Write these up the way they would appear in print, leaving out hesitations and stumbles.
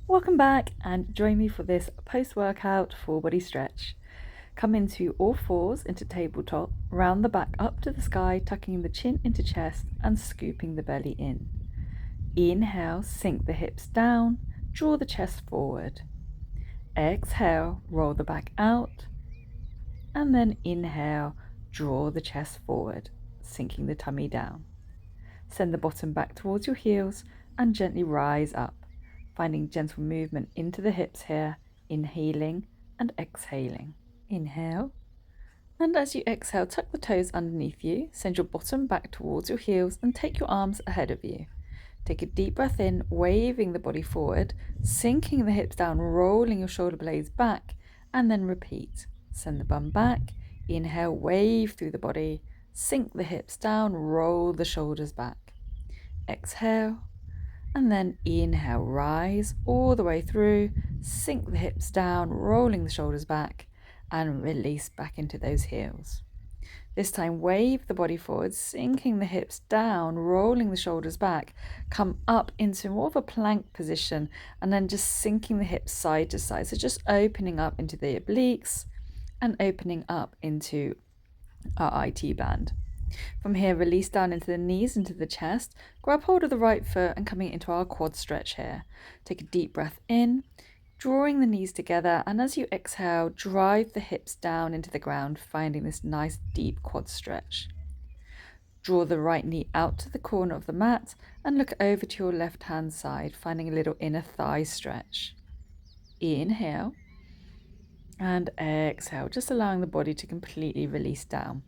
Welcome back and join me for this post-workout full body stretch. Come into all fours into tabletop, round the back up to the sky, tucking the chin into chest and scooping the belly in. Inhale, sink the hips down, draw the chest forward. Exhale, roll the back out, and then inhale, draw the chest forward, sinking the tummy down. Send the bottom back towards your heels and gently rise up, finding gentle movement into the hips here, inhaling and exhaling. Inhale, and as you exhale, tuck the toes underneath you, send your bottom back towards your heels and take your arms ahead of you. Take a deep breath in, waving the body forward, sinking the hips down, rolling your shoulder blades back, and then repeat. Send the bum back, inhale, wave through the body, sink the hips down, roll the shoulders back. Exhale, and then inhale, rise all the way through, sink the hips down, rolling the shoulders back, and release back into those heels. This time, wave the body forward, sinking the hips down, rolling the shoulders back, come up into more of a plank position, and then just sinking the hips side to side. So just opening up into the obliques and opening up into our IT band. From here, release down into the knees, into the chest, grab hold of the right foot and coming into our quad stretch here. Take a deep breath in, drawing the knees together, and as you exhale, drive the hips down into the ground, finding this nice deep quad stretch. Draw the right knee out to the corner of the mat and look over to your left hand side, finding a little inner thigh stretch. Inhale and exhale, just allowing the body to completely release down.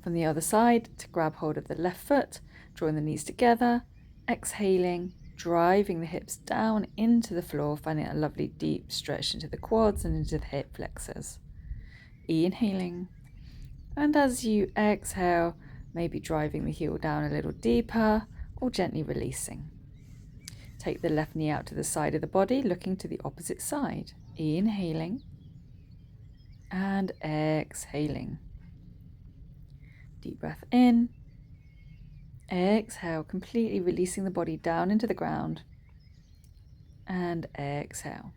From the other side, to grab hold of the left foot, drawing the knees together, exhaling, driving the hips down into the floor, finding a lovely deep stretch into the quads and into the hip flexors. Inhaling, and as you exhale, maybe driving the heel down a little deeper or gently releasing. Take the left knee out to the side of the body, looking to the opposite side. Inhaling and exhaling. Deep breath in. Exhale, completely releasing the body down into the ground. And exhale.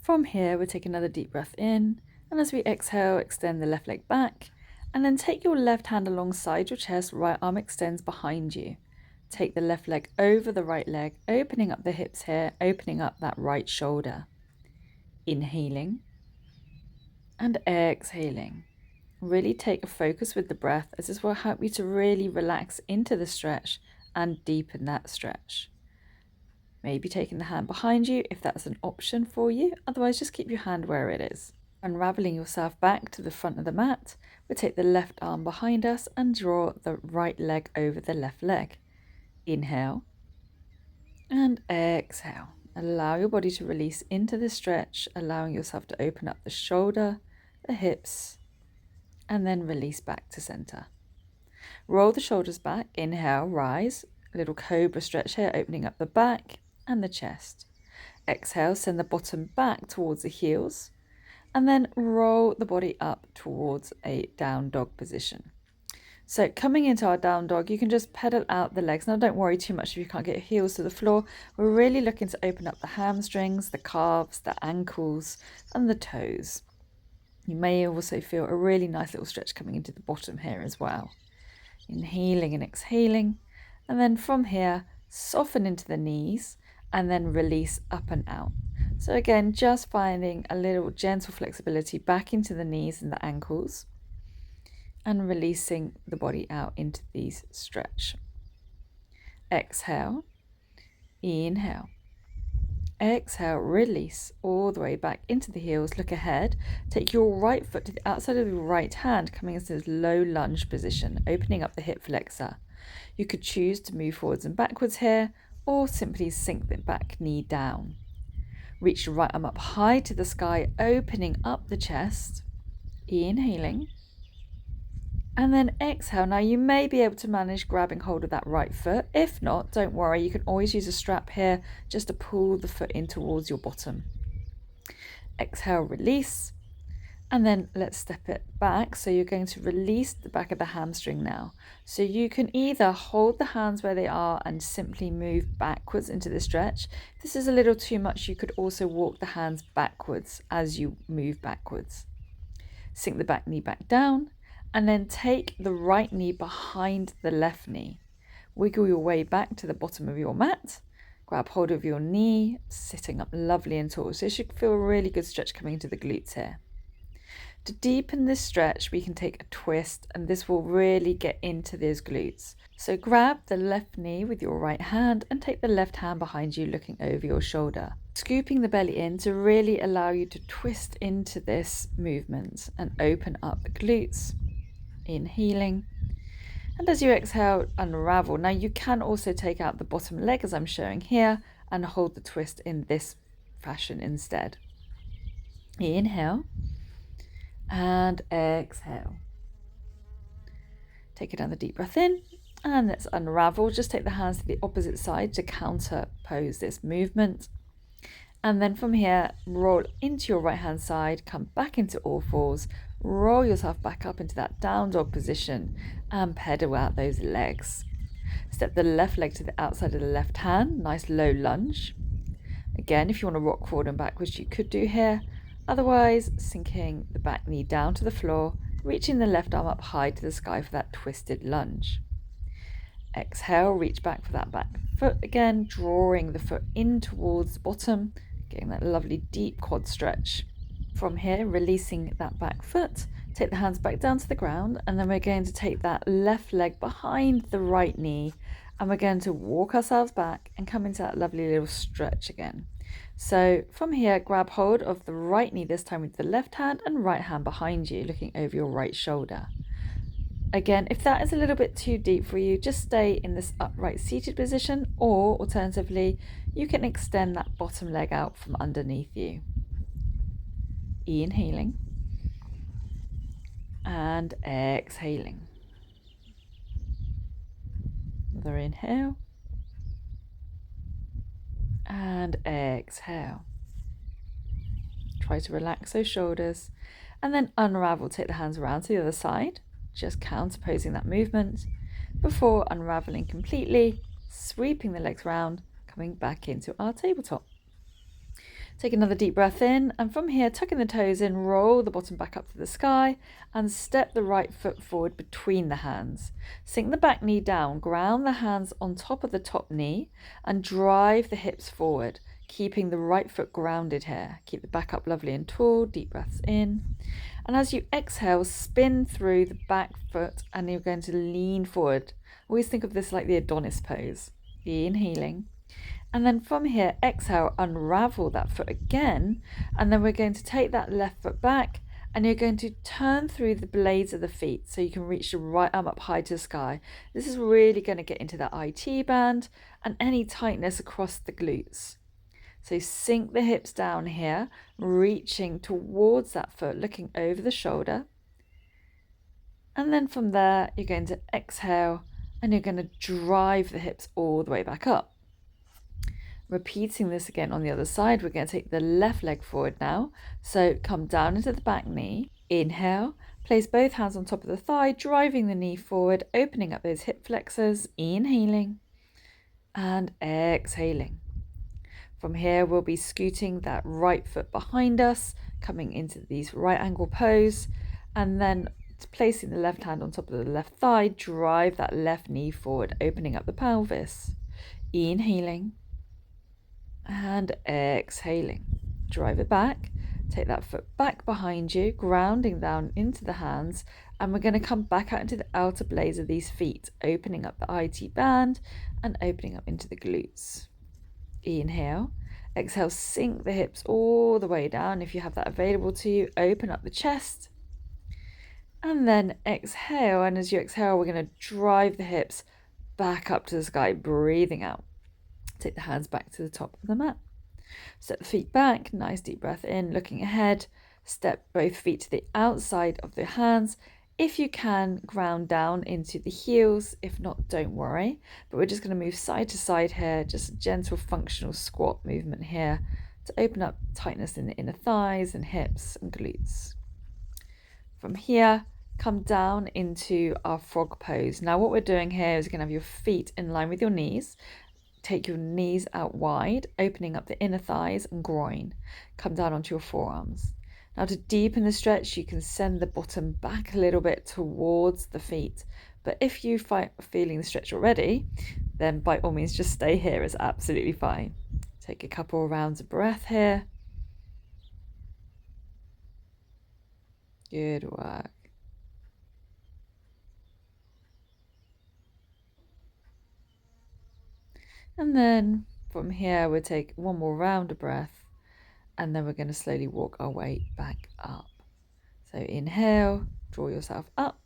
From here, we'll take another deep breath in. And as we exhale, extend the left leg back. And then take your left hand alongside your chest, right arm extends behind you. Take the left leg over the right leg, opening up the hips here, opening up that right shoulder. Inhaling and exhaling. Really take a focus with the breath, as this will help you to really relax into the stretch and deepen that stretch. Maybe taking the hand behind you if that's an option for you, otherwise just keep your hand where it is. Unraveling yourself back to the front of the mat, we'll take the left arm behind us and draw the right leg over the left leg. Inhale and exhale. Allow your body to release into the stretch, allowing yourself to open up the shoulder, the hips, and then release back to center. Roll the shoulders back, inhale, rise, a little cobra stretch here, opening up the back and the chest. Exhale, send the bottom back towards the heels, and then roll the body up towards a down dog position. So coming into our down dog, you can just pedal out the legs. Now don't worry too much if you can't get your heels to the floor. We're really looking to open up the hamstrings, the calves, the ankles, and the toes. You may also feel a really nice little stretch coming into the bottom here as well. Inhaling and exhaling. And then from here, soften into the knees and then release up and out. So again, just finding a little gentle flexibility back into the knees and the ankles and releasing the body out into these stretch. Exhale, inhale. Exhale, release all the way back into the heels. Look ahead. Take your right foot to the outside of your right hand, coming into this low lunge position, opening up the hip flexor. You could choose to move forwards and backwards here, or simply sink the back knee down. Reach your right arm up high to the sky, opening up the chest. Inhaling. And then exhale. Now you may be able to manage grabbing hold of that right foot. If not, don't worry. You can always use a strap here just to pull the foot in towards your bottom. Exhale, release. And then let's step it back. So you're going to release the back of the hamstring now. So you can either hold the hands where they are and simply move backwards into the stretch. If this is a little too much, you could also walk the hands backwards as you move backwards. Sink the back knee back down and then take the right knee behind the left knee. Wiggle your way back to the bottom of your mat. Grab hold of your knee, sitting up lovely and tall. So you should feel a really good stretch coming into the glutes here. To deepen this stretch, we can take a twist, and this will really get into those glutes. So grab the left knee with your right hand and take the left hand behind you, looking over your shoulder. Scooping the belly in to really allow you to twist into this movement and open up the glutes. Inhaling. And as you exhale, unravel. Now you can also take out the bottom leg as I'm showing here and hold the twist in this fashion instead. Inhale. And exhale. Take another deep breath in and let's unravel. Just take the hands to the opposite side to counter pose this movement. And then from here, roll into your right hand side, come back into all fours, roll yourself back up into that down dog position and pedal out those legs. Step the left leg to the outside of the left hand, nice low lunge. Again, if you want to rock forward and backwards, you could do here. Otherwise, sinking the back knee down to the floor, reaching the left arm up high to the sky for that twisted lunge. Exhale, reach back for that back foot again, drawing the foot in towards the bottom, getting that lovely deep quad stretch. From here, releasing that back foot, take the hands back down to the ground, and then we're going to take that left leg behind the right knee, and we're going to walk ourselves back and come into that lovely little stretch again. So from here, grab hold of the right knee, this time with the left hand, and right hand behind you, looking over your right shoulder. Again, if that is a little bit too deep for you, just stay in this upright seated position, or alternatively, you can extend that bottom leg out from underneath you. Inhaling and exhaling. Another inhale and exhale. Try to relax those shoulders and then unravel. Take the hands around to the other side, just counterposing that movement before unraveling completely, sweeping the legs round, coming back into our tabletop. Take another deep breath in, and from here, tucking the toes in, roll the bottom back up to the sky and step the right foot forward between the hands. Sink the back knee down, ground the hands on top of the top knee and drive the hips forward, keeping the right foot grounded here. Keep the back up lovely and tall, deep breaths in. And as you exhale, spin through the back foot and you're going to lean forward. Always think of this like the Adonis pose. Inhaling. And then from here, exhale, unravel that foot again. And then we're going to take that left foot back and you're going to turn through the blades of the feet so you can reach the right arm up high to the sky. This is really going to get into that IT band and any tightness across the glutes. So sink the hips down here, reaching towards that foot, looking over the shoulder. And then from there, you're going to exhale and you're going to drive the hips all the way back up. Repeating this again on the other side, we're going to take the left leg forward now. So come down into the back knee, inhale, place both hands on top of the thigh, driving the knee forward, opening up those hip flexors, inhaling and exhaling. From here, we'll be scooting that right foot behind us, coming into these right angle pose, and then placing the left hand on top of the left thigh, drive that left knee forward, opening up the pelvis, inhaling and exhaling. Drive it back, take that foot back behind you, grounding down into the hands, and we're going to come back out into the outer blades of these feet, opening up the IT band and opening up into the glutes. Inhale, exhale, sink the hips all the way down. If you have that available to you, open up the chest and then exhale. And as you exhale, we're going to drive the hips back up to the sky, breathing out. Take the hands back to the top of the mat. Step the feet back, nice deep breath in, looking ahead. Step both feet to the outside of the hands. If you can, ground down into the heels. If not, don't worry. But we're just going to move side to side here, just a gentle functional squat movement here to open up tightness in the inner thighs and hips and glutes. From here, come down into our frog pose. Now what we're doing here is going to have your feet in line with your knees. Take your knees out wide, opening up the inner thighs and groin. Come down onto your forearms. Now to deepen the stretch, you can send the bottom back a little bit towards the feet. But if you are feeling the stretch already, then by all means just stay here. It's absolutely fine. Take a couple of rounds of breath here. Good work. And then from here, we'll take one more round of breath, and then we're going to slowly walk our way back up. So inhale, draw yourself up,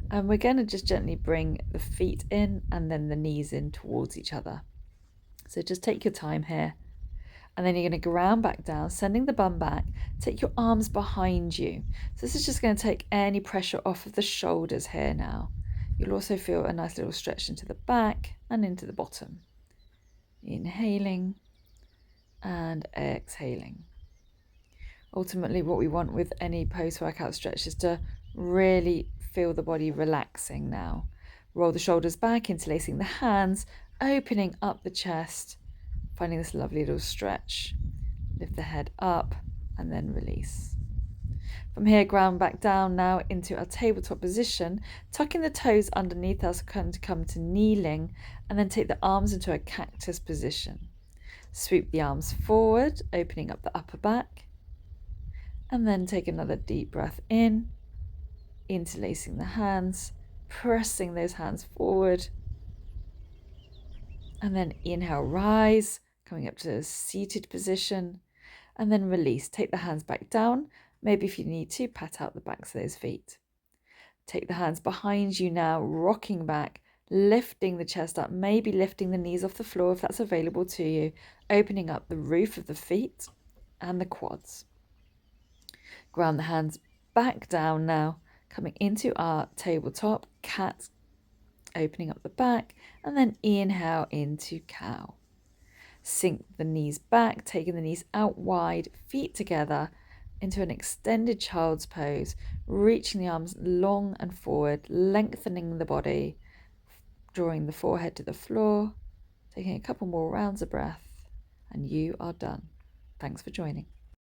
and we're going to just gently bring the feet in and then the knees in towards each other. So just take your time here. And then you're going to ground back down, sending the bum back. Take your arms behind you. So this is just going to take any pressure off of the shoulders here now. You'll also feel a nice little stretch into the back and into the bottom. Inhaling and exhaling. Ultimately, what we want with any post-workout stretch is to really feel the body relaxing now. Roll the shoulders back, interlacing the hands, opening up the chest, finding this lovely little stretch. Lift the head up and then release. From here, ground back down now into our tabletop position, tucking the toes underneath us, to come to kneeling, and then take the arms into a cactus position. Sweep the arms forward, opening up the upper back, and then take another deep breath in, interlacing the hands, pressing those hands forward, and then inhale, rise, coming up to a seated position, and then release. Take the hands back down. Maybe if you need to, pat out the backs of those feet. Take the hands behind you now, rocking back, lifting the chest up, maybe lifting the knees off the floor if that's available to you, opening up the roof of the feet and the quads. Ground the hands back down now, coming into our tabletop cat, opening up the back, and then inhale into cow. Sink the knees back, taking the knees out wide, feet together into an extended child's pose, reaching the arms long and forward, lengthening the body, drawing the forehead to the floor, taking a couple more rounds of breath, and you are done. Thanks for joining.